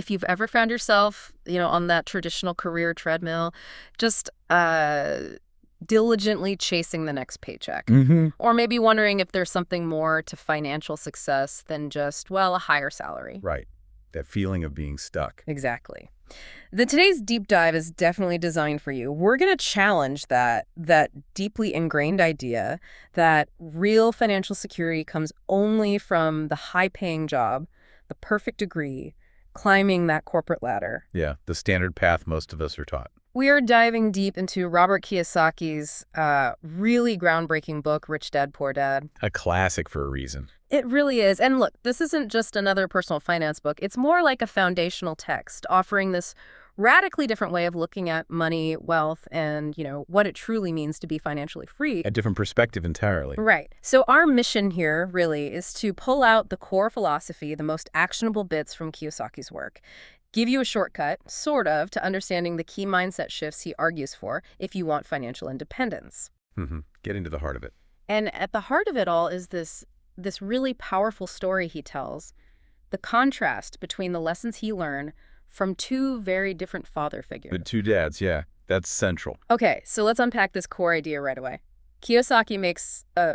if you've ever found yourself, on that traditional career treadmill, just diligently chasing the next paycheck. Or maybe wondering if there's something more to financial success than just, well, a higher salary. Right. That feeling of being stuck. Exactly. Today's deep dive is definitely designed for you. We're going to challenge that deeply ingrained idea that real financial security comes only from the high-paying job, the perfect degree, climbing that corporate ladder. Yeah, the standard path most of us are taught. We are diving deep into Robert Kiyosaki's really groundbreaking book, Rich Dad, Poor Dad. A classic for a reason. It really is. And look, this isn't just another personal finance book. It's more like a foundational text offering this radically different way of looking at money, wealth, and, what it truly means to be financially free. A different perspective entirely. Right. So our mission here really is to pull out the core philosophy, the most actionable bits from Kiyosaki's work, give you a shortcut, sort of, to understanding the key mindset shifts he argues for if you want financial independence. Getting to the heart of it. And at the heart of it all is this really powerful story he tells, the contrast between the lessons he learned from two very different father figures. The two dads, yeah. That's central. Okay, so let's unpack this core idea right away. Kiyosaki makes, a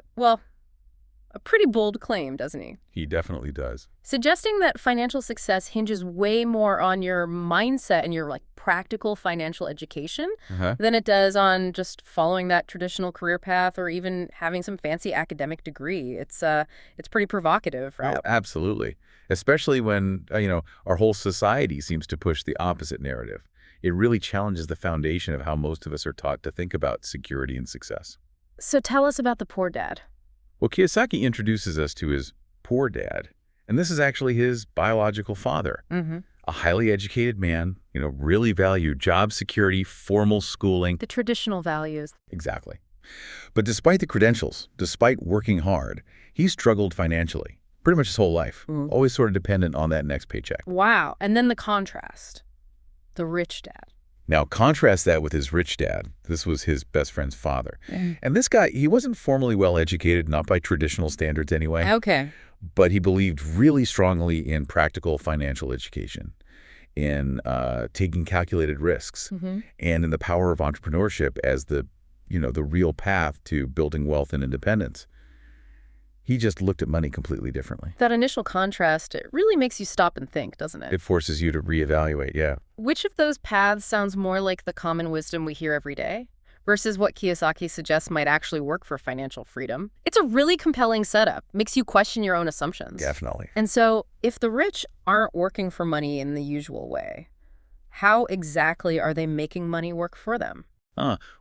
pretty bold claim, doesn't he? He definitely does. Suggesting that financial success hinges way more on your mindset and your practical financial education than it does on just following that traditional career path or even having some fancy academic degree. It's pretty provocative, right? Oh, absolutely. Especially when, our whole society seems to push the opposite narrative. It really challenges the foundation of how most of us are taught to think about security and success. So tell us about the poor dad. Well, Kiyosaki introduces us to his poor dad, and this is actually his biological father. A highly educated man, really valued job security, formal schooling. The traditional values. Exactly. But despite the credentials, despite working hard, he struggled financially pretty much his whole life, always sort of dependent on that next paycheck. Wow. And then the contrast, the rich dad. Now, contrast that with his rich dad. This was his best friend's father. And this guy, he wasn't formally well-educated, not by traditional standards anyway. Okay. But he believed really strongly in practical financial education, in taking calculated risks, and in the power of entrepreneurship as the real path to building wealth and independence. He just looked at money completely differently. That initial contrast, it really makes you stop and think, doesn't it? It forces you to reevaluate, yeah. Which of those paths sounds more like the common wisdom we hear every day versus what Kiyosaki suggests might actually work for financial freedom? It's a really compelling setup. Makes you question your own assumptions. Definitely. And so, if the rich aren't working for money in the usual way, how exactly are they making money work for them?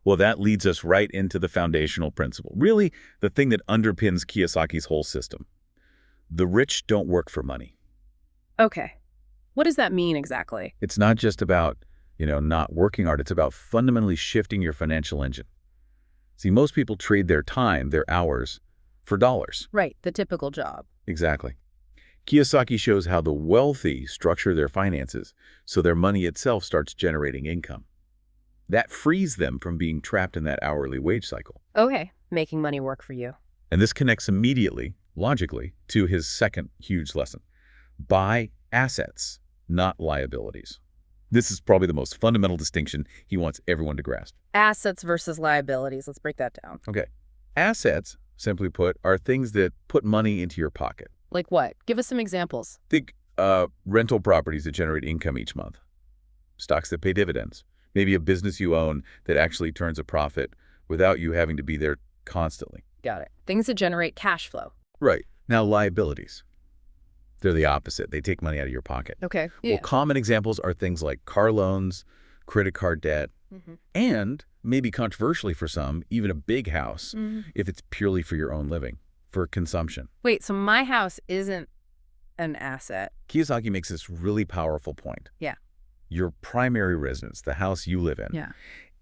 Well, that leads us right into the foundational principle, really the thing that underpins Kiyosaki's whole system. The rich don't work for money. Okay. What does that mean exactly? It's not just about, not working hard. It's about fundamentally shifting your financial engine. See, most people trade their time, their hours, for dollars. Right, the typical job. Exactly. Kiyosaki shows how the wealthy structure their finances so their money itself starts generating income. That frees them from being trapped in that hourly wage cycle. Okay, making money work for you. And this connects immediately, logically, to his second huge lesson. Buy assets, not liabilities. This is probably the most fundamental distinction he wants everyone to grasp. Assets versus liabilities. Let's break that down. Okay. Assets, simply put, are things that put money into your pocket. Like what? Give us some examples. Think rental properties that generate income each month. Stocks that pay dividends. Maybe a business you own that actually turns a profit without you having to be there constantly. Got it. Things that generate cash flow. Right. Now, liabilities. They're the opposite. They take money out of your pocket. Okay. Yeah. Well, common examples are things like car loans, credit card debt, and, maybe controversially for some, even a big house if it's purely for your own living, for consumption. Wait, so my house isn't an asset. Kiyosaki makes this really powerful point. Yeah. Your primary residence, the house you live in, Yeah.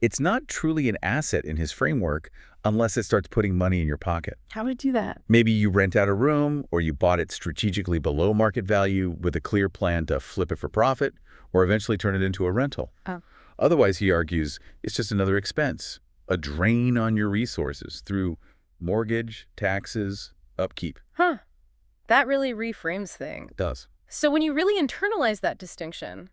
it's not truly an asset in his framework unless it starts putting money in your pocket. How would I do that? Maybe you rent out a room or you bought it strategically below market value with a clear plan to flip it for profit or eventually turn it into a rental. Oh. Otherwise, he argues, it's just another expense, a drain on your resources through mortgage, taxes, upkeep. Huh. That really reframes things. It does. So when you really internalize that distinction,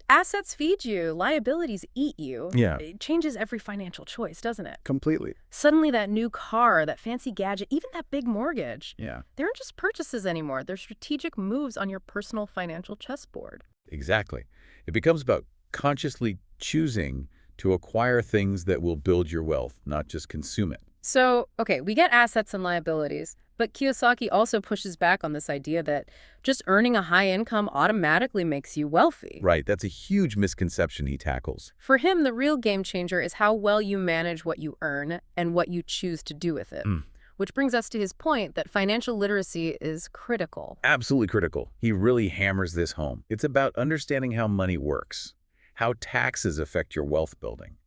assets feed you, liabilities eat you. Yeah, It changes every financial choice, doesn't it? completely. Suddenly that new car, that fancy gadget, even that big mortgage, Yeah, they aren't just purchases anymore. They're strategic moves on your personal financial chessboard. exactly. It becomes about consciously choosing to acquire things that will build your wealth, not just consume it. So, okay, we get assets and liabilities, but Kiyosaki also pushes back on this idea that just earning a high income automatically makes you wealthy. Right, that's a huge misconception he tackles. For him, the real game changer is how well you manage what you earn and what you choose to do with it. Mm. Which brings us to his point that financial literacy is critical. Absolutely critical. He really hammers this home. It's about understanding how money works, how taxes affect your wealth building,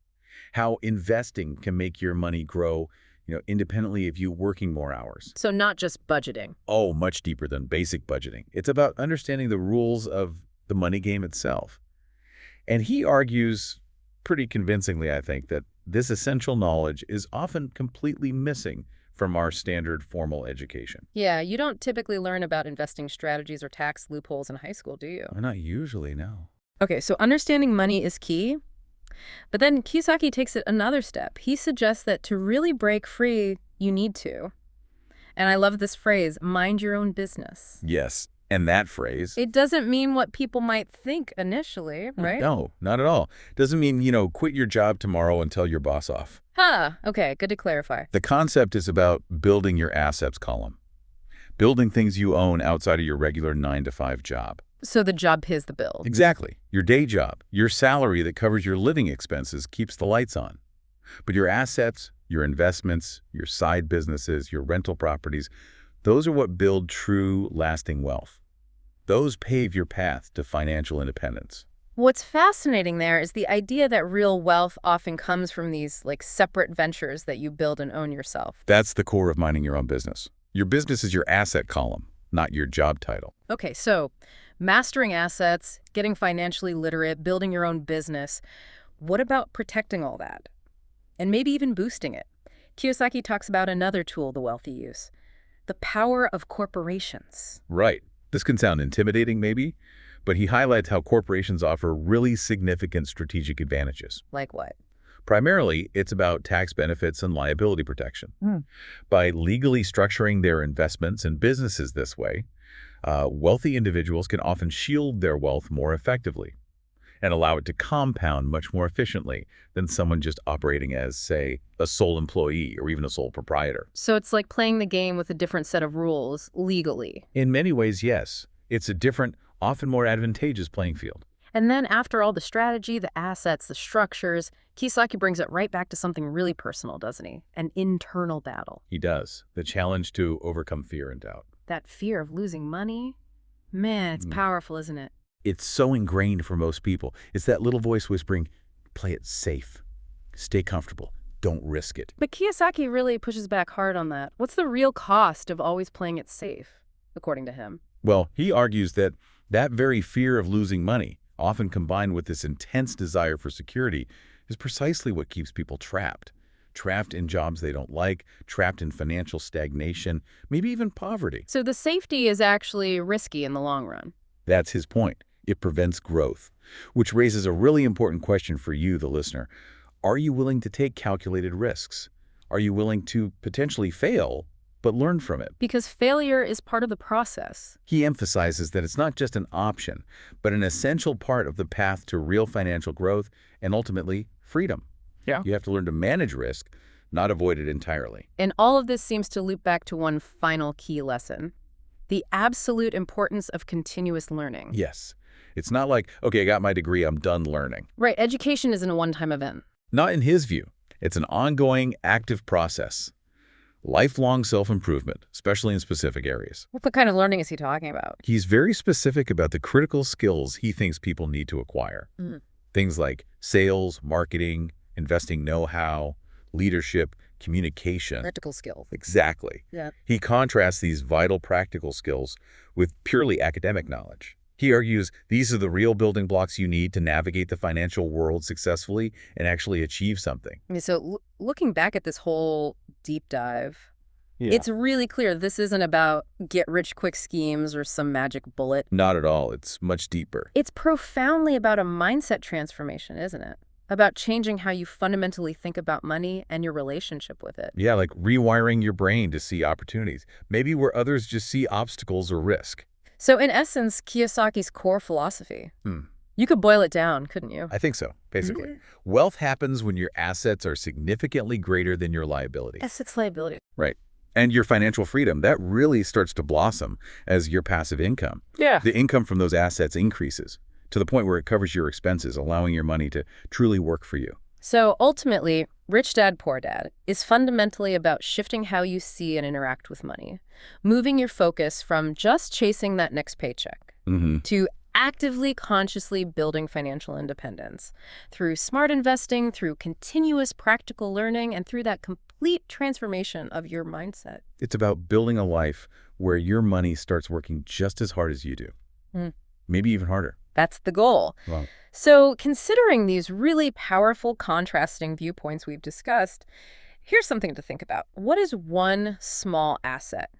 how investing can make your money grow, independently of you working more hours. So not just budgeting. Oh, much deeper than basic budgeting. It's about understanding the rules of the money game itself. And he argues pretty convincingly, I think, that this essential knowledge is often completely missing from our standard formal education. Yeah, you don't typically learn about investing strategies or tax loopholes in high school, do you? Well, not usually, no. Okay, so understanding money is key. But then Kiyosaki takes it another step. He suggests that to really break free, you need to. And I love this phrase, mind your own business. Yes, and that phrase, It doesn't mean what people might think initially, right? no, not at all. Doesn't mean, quit your job tomorrow and tell your boss off. Huh, okay, good to clarify. The concept is about building your assets column, building things you own outside of your regular 9-to-5 job. So the job pays the bills. Exactly. Your day job, your salary that covers your living expenses keeps the lights on. But your assets, your investments, your side businesses, your rental properties, those are what build true, lasting wealth. Those pave your path to financial independence. What's fascinating there is the idea that real wealth often comes from these separate ventures that you build and own yourself. That's the core of minding your own business. Your business is your asset column, not your job title. Okay, so mastering assets, getting financially literate, building your own business. What about protecting all that? And maybe even boosting it? Kiyosaki talks about another tool the wealthy use, the power of corporations. Right. This can sound intimidating, maybe, but he highlights how corporations offer really significant strategic advantages. Like what? Primarily, it's about tax benefits and liability protection. By legally structuring their investments and businesses this way, wealthy individuals can often shield their wealth more effectively and allow it to compound much more efficiently than someone just operating as, say, a sole employee or even a sole proprietor. So it's like playing the game with a different set of rules legally. In many ways, yes. It's a different, often more advantageous playing field. And then after all the strategy, the assets, the structures, Kiyosaki brings it right back to something really personal, doesn't he? An internal battle. He does. The challenge to overcome fear and doubt. That fear of losing money, man, it's powerful, isn't it? It's so ingrained for most people. It's that little voice whispering, play it safe. Stay comfortable. Don't risk it. But Kiyosaki really pushes back hard on that. What's the real cost of always playing it safe, according to him? Well, he argues that that very fear of losing money, often combined with this intense desire for security, is precisely what keeps people trapped. Trapped in jobs they don't like, trapped in financial stagnation, maybe even poverty. So the safety is actually risky in the long run. That's his point. It prevents growth, which raises a really important question for you, the listener. Are you willing to take calculated risks? Are you willing to potentially fail, but learn from it? Because failure is part of the process. He emphasizes that it's not just an option, but an essential part of the path to real financial growth and ultimately freedom. Yeah. You have to learn to manage risk, not avoid it entirely. And all of this seems to loop back to one final key lesson: the absolute importance of continuous learning. Yes. It's not like, okay, I got my degree, I'm done learning. Right, education isn't a one-time event. Not in his view. It's an ongoing, active process. Lifelong self-improvement, especially in specific areas. What kind of learning is he talking about? He's very specific about the critical skills he thinks people need to acquire. Things like sales, marketing, investing know-how, leadership, communication. Practical skills. Exactly. Yeah. He contrasts these vital practical skills with purely academic knowledge. He argues these are the real building blocks you need to navigate the financial world successfully and actually achieve something. So looking back at this whole deep dive, Yeah. It's really clear this isn't about get-rich-quick schemes or some magic bullet. Not at all. It's much deeper. It's profoundly about a mindset transformation, isn't it? About changing how you fundamentally think about money and your relationship with it. Yeah, like rewiring your brain to see opportunities, maybe where others just see obstacles or risk. So in essence, Kiyosaki's core philosophy. Hmm. You could boil it down, couldn't you? I think so, basically. Wealth happens when your assets are significantly greater than your liabilities. Assets liability. Right. And your financial freedom, that really starts to blossom as your passive income. Yeah. The income from those assets increases to the point where it covers your expenses, allowing your money to truly work for you. So ultimately, Rich Dad, Poor Dad is fundamentally about shifting how you see and interact with money, moving your focus from just chasing that next paycheck to actively, consciously building financial independence through smart investing, through continuous practical learning, and through that complete transformation of your mindset. It's about building a life where your money starts working just as hard as you do, maybe even harder. That's the goal. Wow. So considering these really powerful, contrasting viewpoints we've discussed, here's something to think about. What is one small asset,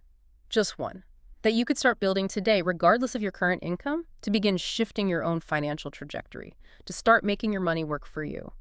just one, that you could start building today, regardless of your current income, to begin shifting your own financial trajectory, to start making your money work for you?